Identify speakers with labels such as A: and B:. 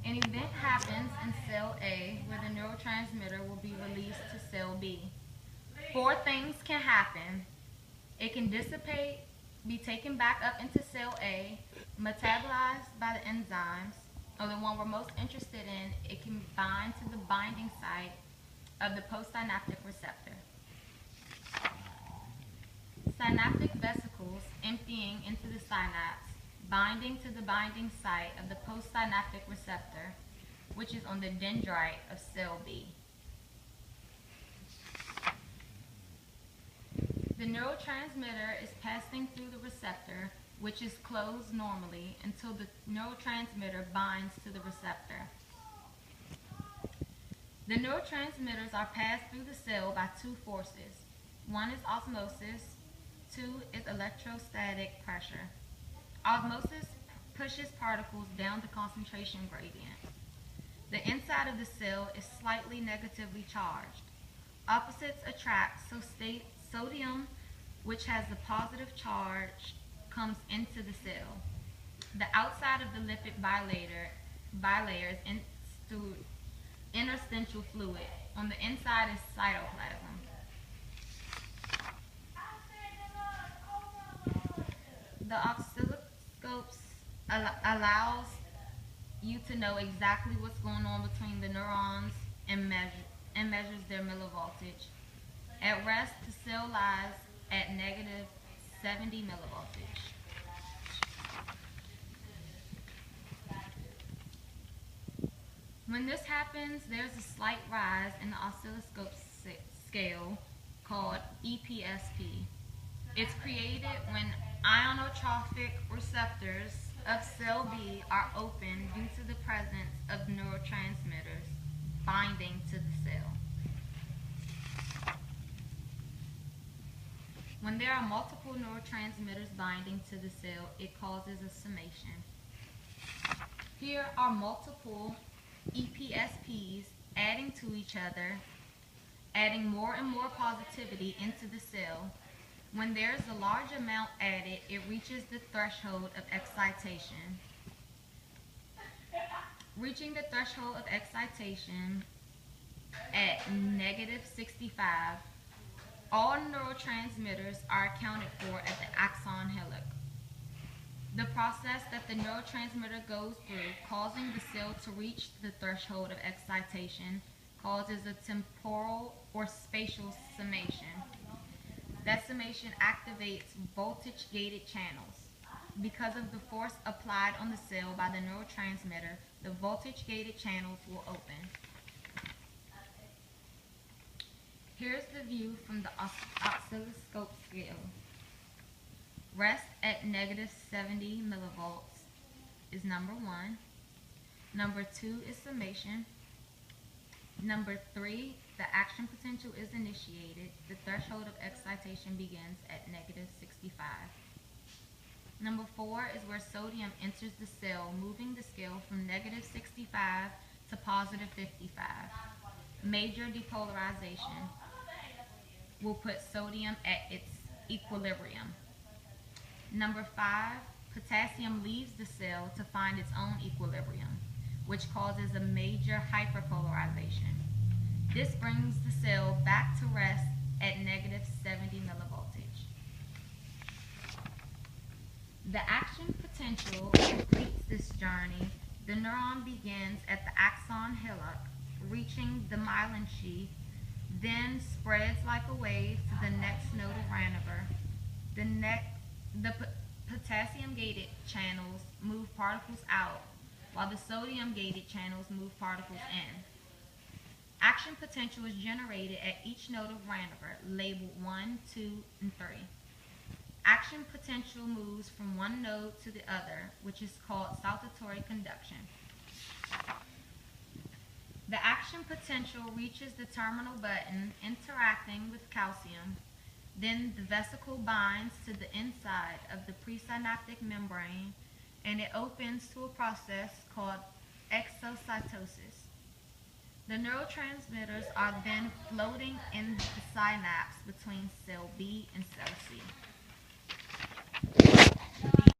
A: An event happens in cell A where the neurotransmitter will be released to cell B. Four things can happen. It can dissipate, be taken back up into cell A, metabolized by the enzymes, or the one we're most interested in, it can bind to the binding site of the postsynaptic receptor. Synaptic vesicles emptying into the synapse, binding to the binding site of the postsynaptic receptor, which is on the dendrite of cell B. The neurotransmitter is passing through the receptor, which is closed normally until the neurotransmitter binds to the receptor. The neurotransmitters are passed through the cell by two forces. One is osmosis, two is electrostatic pressure. Osmosis pushes particles down the concentration gradient. The inside of the cell is slightly negatively charged. Opposites attract, so sodium, which has a positive charge, comes into the cell. The outside of the lipid bilayer is interstitial fluid. On the inside is cytoplasm. The oscilloscopes allows you to know exactly what's going on between the neurons and measures their millivoltage. At rest, the cell lies at negative 70 millivoltage. When this happens, there's a slight rise in the oscilloscope scale called EPSP. It's created when ionotropic receptors of cell B are open due to the presence of neurotransmitters binding to the cell. When there are multiple neurotransmitters binding to the cell, it causes a summation. Here are multiple EPSPs adding to each other, adding more and more positivity into the cell. When there's a large amount added, it reaches the threshold of excitation. Reaching the threshold of excitation at negative 65, all neurotransmitters are accounted for at the axon hillock. The process that the neurotransmitter goes through, causing the cell to reach the threshold of excitation, causes a temporal or spatial summation. That summation activates voltage-gated channels. Because of the force applied on the cell by the neurotransmitter, the voltage-gated channels will open. Here's the view from the oscilloscope scale. Rest at negative 70 millivolts is number 1. Number 2 is summation. Number 3, the action potential is initiated. The threshold of excitation begins at negative 65. Number 4 is where sodium enters the cell, moving the scale from negative 65 to positive 55. Major depolarization will put sodium at its equilibrium. Number 5, potassium leaves the cell to find its own equilibrium, which causes a major hyperpolarization. This brings the cell back to rest at negative 70 millivoltage. The action potential completes this journey. The neuron begins at the axon hillock, reaching the myelin sheath, then spreads like a wave to the next node of Ranvier. The potassium-gated channels move particles out, while the sodium-gated channels move particles in. Action potential is generated at each node of Ranvier, labeled 1, 2, and 3. Action potential moves from one node to the other, which is called saltatory conduction. The action potential reaches the terminal button, interacting with calcium. Then the vesicle binds to the inside of the presynaptic membrane, and it opens to a process called exocytosis. The neurotransmitters are then floating in the synapse between cell B and cell C.